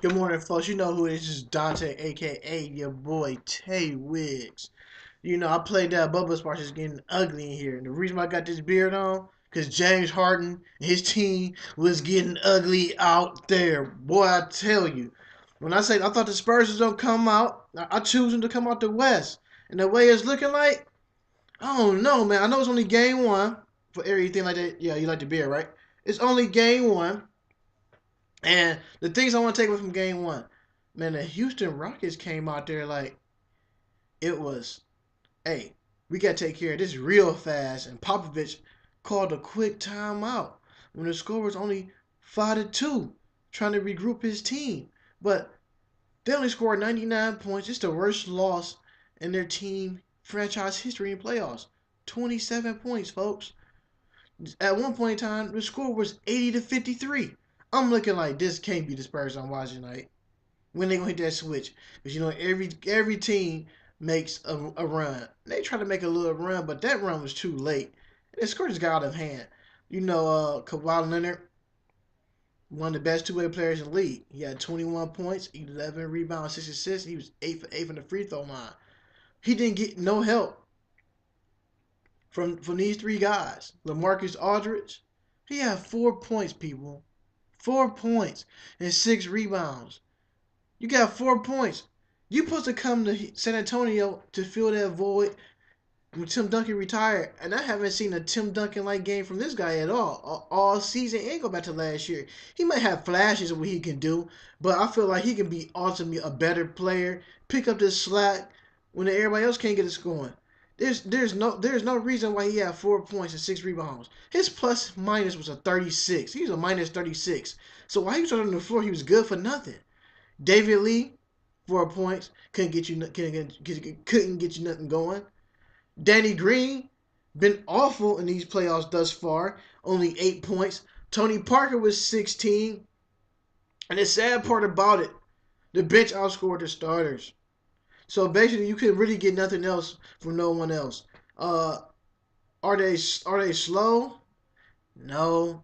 Good morning, folks. You know who it is. This is Dante, aka your boy Tay Wiggs. I played that Bubba Sparks is getting ugly in here. And the reason why I got this beard on, because James Harden and his team was getting ugly out there. Boy, I tell you. When I say I thought the Spurs was going to come out, I choose them to come out the West. And the way it's looking like, I don't know, man. I know it's only game one for everything like that. Yeah, you like the beard, right? It's only game one. And the things I want to take away from game one, man, the Houston Rockets came out there like it was, hey, we got to take care of this real fast. And Popovich called a quick timeout when the score was only 5-2, trying to regroup his team. But they only scored 99 points. It's the worst loss in their team franchise history in playoffs. 27 points, folks. At one point in time, the score was 80-53. I'm looking like this can't be the Spurs I'm watching tonight. When they gonna hit that switch? Because every team makes a run. They try to make a little run, but that run was too late. And the score just got out of hand. Kawhi Leonard, one of the best two-way players in the league. He had 21 points, 11 rebounds, 6 assists. He was 8 for 8 from the free throw line. He didn't get no help from these three guys. LaMarcus Aldridge, he had 4 points, people. 4 points and 6 rebounds. You got 4 points. You supposed to come to San Antonio to fill that void when Tim Duncan retired, and I haven't seen a Tim Duncan like game from this guy at all season. And go back to last year. He might have flashes of what he can do, but I feel like he can be ultimately a better player. Pick up the slack when everybody else can't get it scoring. There's no reason why he had 4 points and 6 rebounds. His plus minus was a 36. He was a minus 36. So while he was on the floor, he was good for nothing. David Lee, 4 points, couldn't get you nothing going. Danny Green, been awful in these playoffs thus far, only 8 points. Tony Parker was 16. And the sad part about it, the bench outscored the starters. So basically, you could really get nothing else from no one else. Uh, are they slow? No.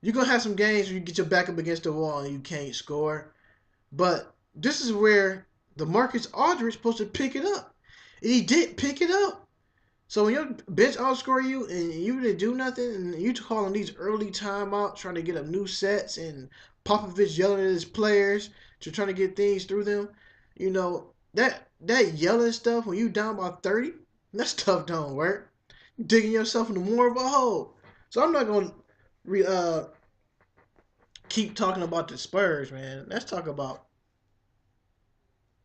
You're gonna have some games where you get your back up against the wall and you can't score. But this is where the Marcus Aldridge is supposed to pick it up. And he did pick it up. So when your bench outscore you and you didn't do nothing and you calling these early timeouts trying to get up new sets and Popovich yelling at his players to trying to get things through them, that yelling stuff when you down by 30, that stuff don't work. You're digging yourself into more of a hole. So I'm not gonna re, uh, keep talking about the Spurs, man. Let's talk about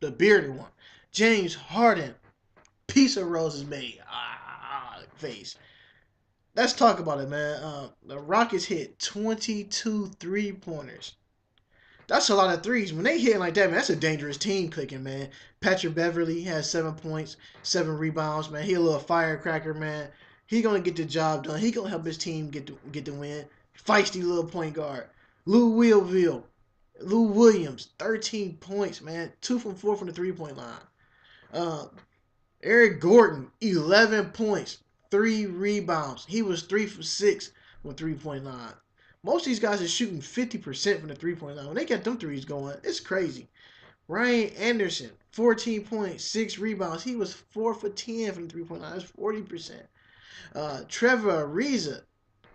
the bearded one. James Harden, piece of roses made. Face. Let's talk about it, man. The Rockets hit 22 3-pointers. That's a lot of threes. When they hit like that, man, that's a dangerous team clicking, man. Patrick Beverly has 7 points, 7 rebounds, man. He a little firecracker, man. He gonna get the job done. He gonna help his team get the win. Feisty little point guard. Lou Williams, 13 points, man. 2 from 4 from the 3-point line. Uh, Eric Gordon, 11 points, 3 rebounds. He was 3 for 6 from 3-point line. Most of these guys are shooting 50% from the 3-point line. When they get them threes going, it's crazy. Ryan Anderson, 14 points, 6 rebounds. He was 4 for 10 from the 3-point line. That's 40%. Trevor Ariza.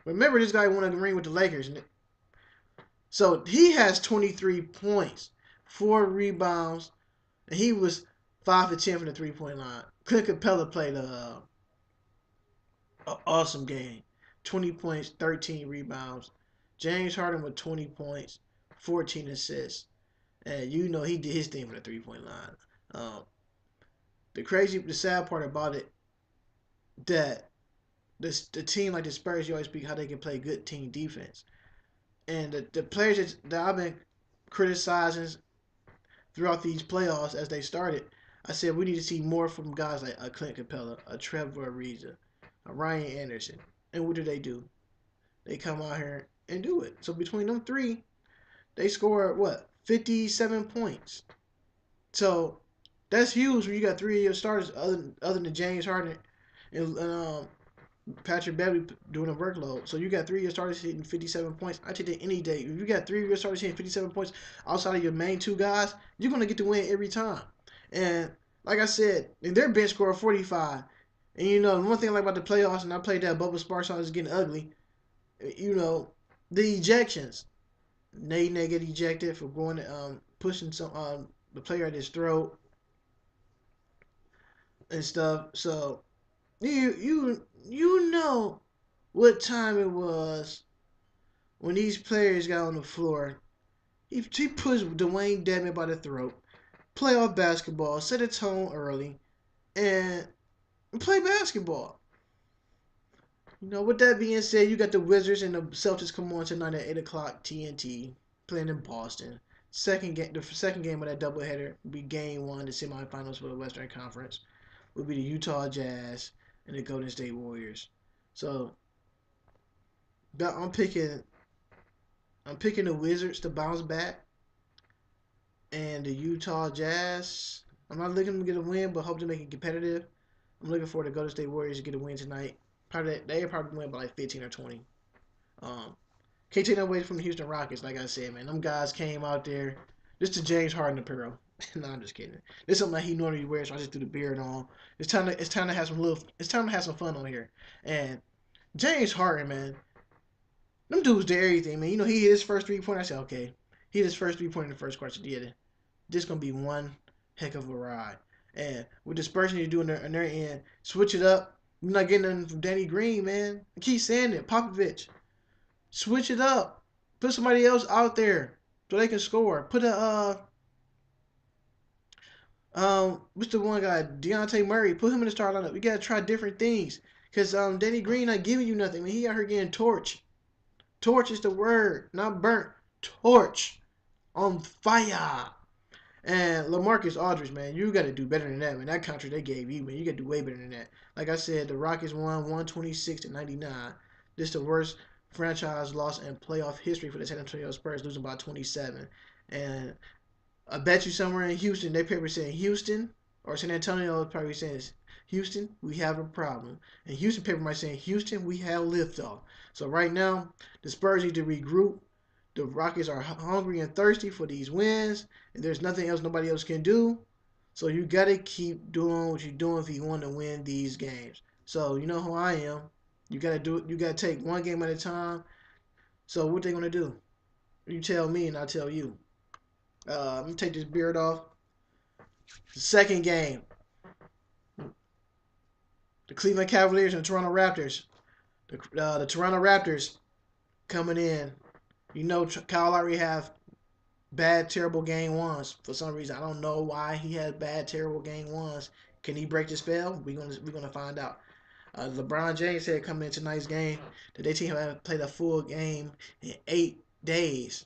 Remember, this guy won a ring with the Lakers. So he has 23 points, 4 rebounds, and he was 5 for 10 from the 3-point line. Clint Capella played a awesome game. 20 points, 13 rebounds. James Harden with 20 points, 14 assists. And he did his thing from the 3-point line. Um, the sad part about it, that the team like the Spurs, you always speak how they can play good team defense. And the players that I've been criticizing throughout these playoffs as they started, I said we need to see more from guys like a Clint Capella, a Trevor Ariza, a Ryan Anderson. And what do? They come out here and do it. So between them three, they scored what, 57 points. So that's huge when you got three of your starters other than James Harden and Patrick Beverly doing a workload. So you got 3 of your starters hitting 57 points. I take that any day. If you got 3 of your starters hitting 57 points outside of your main 2 guys, you're gonna get the win every time. And like I said, if their bench score 45, and you know the one thing I like about the playoffs, and I played that Bubba Sparks on is getting ugly. You know the ejections. Nate get ejected for going pushing some the player at his throat and stuff. So you know what time it was when these players got on the floor. He pushed Dwayne Dedman by the throat. Playoff basketball, set a tone early, and play basketball. You know, with that being said, you got the Wizards and the Celtics come on tonight at 8 o'clock TNT, playing in Boston. The second game of that doubleheader will be Game 1, the semifinals for the Western Conference. Will be the Utah Jazz and the Golden State Warriors. So I'm picking the Wizards to bounce back, and the Utah Jazz. I'm not looking to get a win, but hope to make it competitive. I'm looking for the Golden State Warriors to get a win tonight. They probably win by like 15 or 20. Can't take that away from the Houston Rockets. Like I said, man, them guys came out there. This is James Harden apparel. No, I'm just kidding. This is something that he normally wears, so I just threw the beard on. It's time to have some fun on here. And James Harden, man, them dudes did everything, man. You know, he hit his first 3-pointer. I said, okay, he hit his first 3-pointer in the first quarter. Yeah, this gonna be one heck of a ride. And with the Spurs need to do on their end, switch it up. You're not getting nothing from Danny Green, man. I keep saying it. Popovich, switch it up. Put somebody else out there so they can score. Put what's the one guy? Deontay Murray. Put him in the start lineup. We gotta try different things. Cause Danny Green not giving you nothing. I mean, he out here getting torched. Torch is the word, not burnt. Torch. On fire. And LaMarcus Aldridge, man, you got to do better than that, man. That contract they gave you, man, you got to do way better than that. Like I said, the Rockets won 126-99. This is the worst franchise loss in playoff history for the San Antonio Spurs, losing by 27. And I bet you somewhere in Houston, they probably saying Houston or San Antonio is probably saying Houston, we have a problem. And Houston paper might say Houston, we have liftoff. So right now, the Spurs need to regroup. The Rockets are hungry and thirsty for these wins, and there's nothing else nobody else can do. So you gotta keep doing what you're doing if you want to win these games. So you know who I am. You gotta do it. You gotta take one game at a time. So what they gonna do? You tell me, and I'll tell you. Let me take this beard off. The second game, the Cleveland Cavaliers and the Toronto Raptors. The Toronto Raptors coming in. You know, Kyle Lowry have bad, terrible game ones for some reason. I don't know why he had bad, terrible game ones. Can he break the spell? We're gonna find out. LeBron James said coming in tonight's game that they team haven't played a full game in 8 days.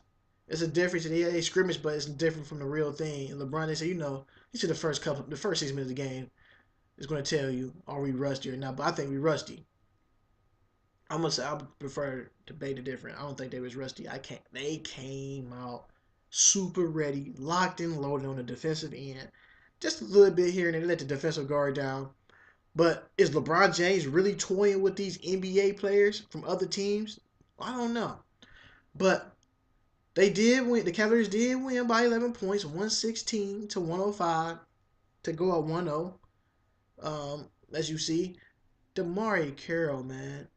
It's a difference. They scrimmage, but it's different from the real thing. And LeBron, they say, you know, he said the first 6 minutes of the game is going to tell you are we rusty or not. But I think we rusty. I'm gonna say I prefer to debate the different. I don't think they was rusty. I can't. They came out super ready, locked and loaded on the defensive end. Just a little bit here and they let the defensive guard down. But is LeBron James really toying with these NBA players from other teams? I don't know. But they did win. The Cavaliers did win by 11 points, 116-105 to go up 1-0. As you see, DeMarre Carroll, man.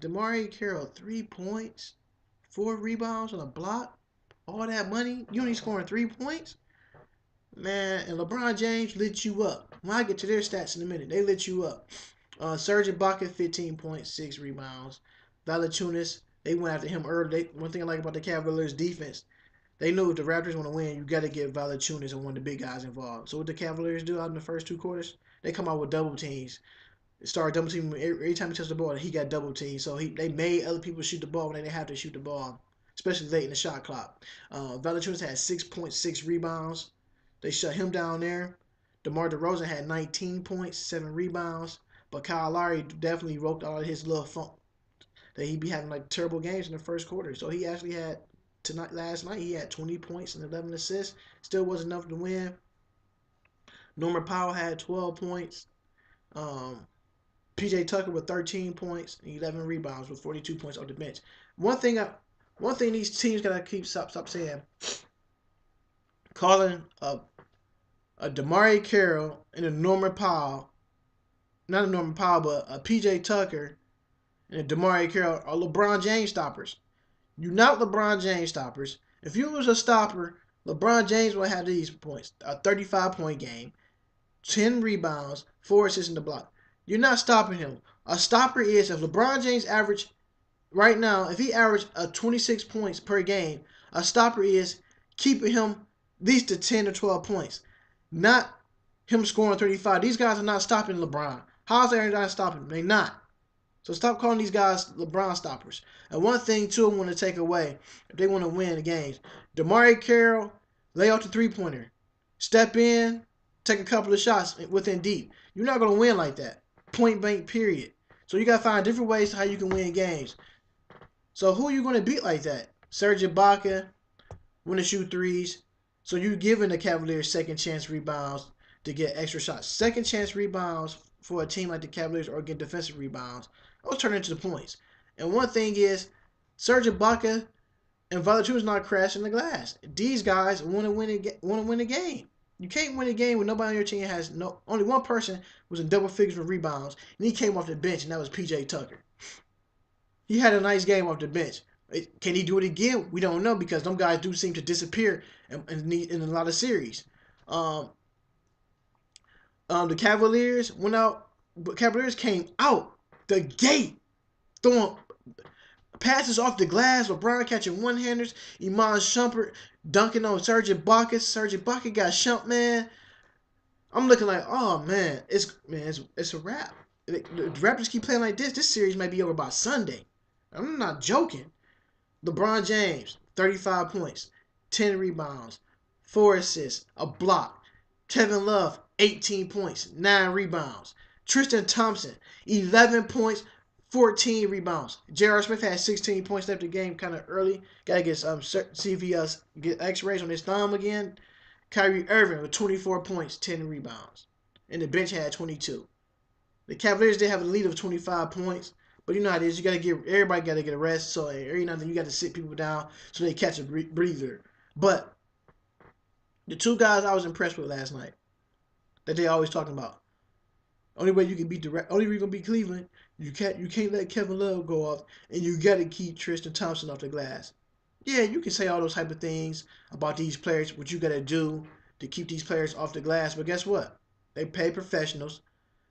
DeMarre Carroll, 3 points, 4 rebounds on a block. All that money, you only scoring 3 points? Man, and LeBron James lit you up. When I get to their stats in a minute, they lit you up. Serge Ibaka, 15 points, 6 rebounds. Valanciunas, they went after him early. One thing I like about the Cavaliers' defense, they knew if the Raptors want to win, you got to get Valanciunas and one of the big guys involved. So what the Cavaliers do out in the first 2 quarters, they come out with double teams. Started double team every time he touched the ball. He got double teamed, so they made other people shoot the ball when they didn't have to shoot the ball, especially late in the shot clock. Valanciunas had 6.6 rebounds. They shut him down there. DeMar DeRozan had 19 points, 7 rebounds. But Kyle Lowry definitely roped out of his little funk that he'd be having like terrible games in the first quarter. So he actually had last night he had 20 points and 11 assists. Still wasn't enough to win. Norman Powell had 12 points. PJ Tucker with 13 points and 11 rebounds with 42 points off the bench. One thing these teams gotta stop saying, calling a DeMarre Carroll and a Norman Powell, not a Norman Powell, but a PJ Tucker and a DeMarre Carroll are LeBron James stoppers. You're not LeBron James stoppers. If you was a stopper, LeBron James would have these points: a 35-point game, 10 rebounds, 4 assists in the block. You're not stopping him. A stopper is, if LeBron James average right now, if he averaged 26 points per game, a stopper is keeping him at least to 10 or 12 points, not him scoring 35. These guys are not stopping LeBron. How's they not stopping him? They're not. So stop calling these guys LeBron stoppers. And one thing, too, I want to take away, if they want to win the games, DeMarre Carroll, lay off the three-pointer. Step in, take a couple of shots within deep. You're not going to win like that. Point blank, period. So you got to find different ways how you can win games. So who are you going to beat like that? Serge Ibaka, want to shoot threes. So you're giving the Cavaliers second chance rebounds to get extra shots. Second chance rebounds for a team like the Cavaliers, or get defensive rebounds, those turn into the points. And one thing is, Serge Ibaka and Valanciunas not crashing the glass. These guys want to win a game. You can't win a game when nobody on your team has only one person was in double figures with rebounds, and he came off the bench, and that was PJ Tucker. He had a nice game off the bench. Can he do it again? We don't know, because them guys do seem to disappear in a lot of series. The Cavaliers went out, but Cavaliers came out the gate throwing passes off the glass. LeBron catching one-handers. Iman Shumpert dunking on Serge Ibaka. Serge Ibaka got shumped, man. I'm looking like, oh man, it's a wrap. The Raptors keep playing like this. This series might be over by Sunday. I'm not joking. LeBron James, 35 points, 10 rebounds, 4 assists, a block. Kevin Love, 18 points, 9 rebounds. Tristan Thompson, 11 points, 14 rebounds. J.R. Smith had 16 points left in the game, kind of early. Got to get see if he get X-rays on his thumb again. Kyrie Irving with 24 points, 10 rebounds. And the bench had 22. The Cavaliers did have a lead of 25 points. But you know how it is. Everybody got to get a rest. So every now and then you got to sit people down so they catch a breather. But the two guys I was impressed with last night, that they always talking about. Only way you can beat only way you gonna beat Cleveland, you can't let Kevin Love go off, and you got to keep Tristan Thompson off the glass. Yeah, you can say all those type of things about these players, what you got to do to keep these players off the glass. But guess what? They pay professionals.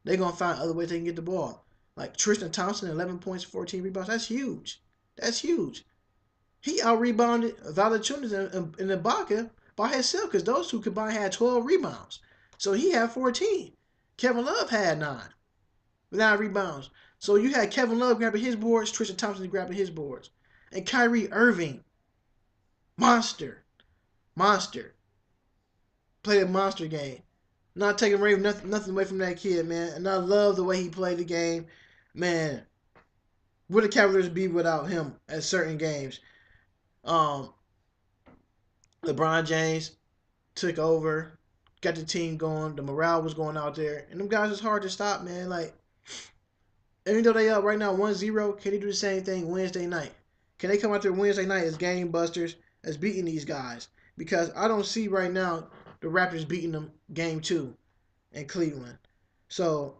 They're gonna find other ways they can get the ball. Like Tristan Thompson, 11 points, 14 rebounds. That's huge. That's huge. He out-rebounded Valanciunas and Ibaka by himself, because those two combined had 12 rebounds. So he had 14. Kevin Love had 9 rebounds. So you had Kevin Love grabbing his boards, Tristan Thompson grabbing his boards. And Kyrie Irving, monster. Played a monster game. Not taking away nothing away from that kid, man. And I love the way he played the game. Man, would the Cavaliers be without him at certain games? LeBron James took over, got the team going. The morale was going out there. And them guys is hard to stop, man. Like, even though they up right now 1-0, can they do the same thing Wednesday night? Can they come out there Wednesday night as game busters, as beating these guys? Because I don't see right now the Raptors beating them game 2 in Cleveland. So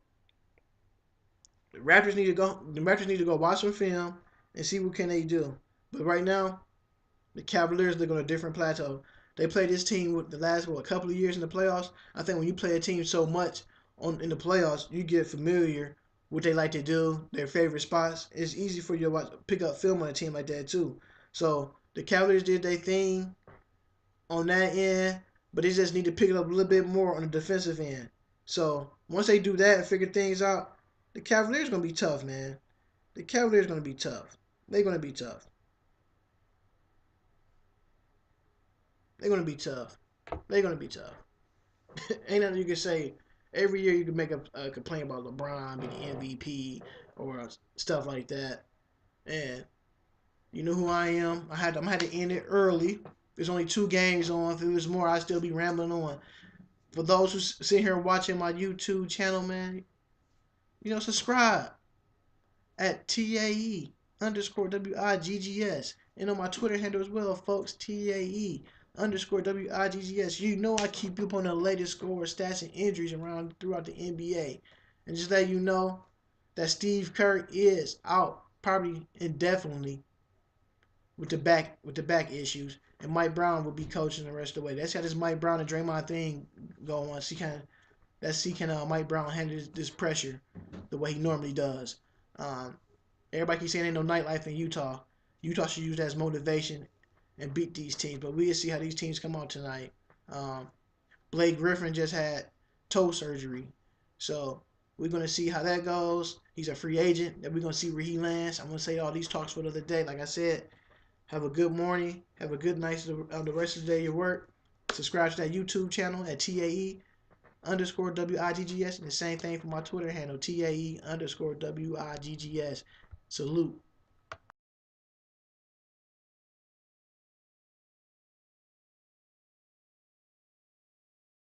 the Raptors need to go watch some film and see what can they do. But right now, the Cavaliers, they're on a different plateau. They played this team with the last couple of years in the playoffs. I think when you play a team so much in the playoffs, you get familiar what they like to do, their favorite spots. It's easy for you to pick up film on a team like that too. So the Cavaliers did their thing on that end, but they just need to pick it up a little bit more on the defensive end. So once they do that and figure things out, the Cavaliers going to be tough, man. The Cavaliers going to be tough. They're going to be tough. They're going to be tough. They're going to be tough. Ain't nothing you can say. Every year you can make a complaint about LeBron being the MVP or stuff like that. And you know who I am. I'm going to have to end it early. There's only 2 games on. If it was more, I'd still be rambling on. For those who sit here watching my YouTube channel, man, Subscribe at TAE_WIGGS. And on my Twitter handle as well, folks, TAE_WIGGS. I keep you up on the latest scores, stats, and injuries throughout the NBA. And just let you know that Steve Kerr is out, probably indefinitely, with the back issues. And Mike Brown will be coaching the rest of the way. That's how this Mike Brown and Draymond thing go on. Let's see can Mike Brown handle this pressure the way he normally does. Everybody keeps saying ain't no nightlife in Utah. Utah should use that as motivation and beat these teams. But we'll see how these teams come out tonight. Blake Griffin just had toe surgery. So we're going to see how that goes. He's a free agent. We're going to see where he lands. I'm going to say all these talks for the other day. Like I said, have a good morning. Have a good night on the rest of the day of your work. Subscribe to that YouTube channel at TAE_WIGGS. And the same thing for my Twitter handle, TAE_WIGGS. Salute.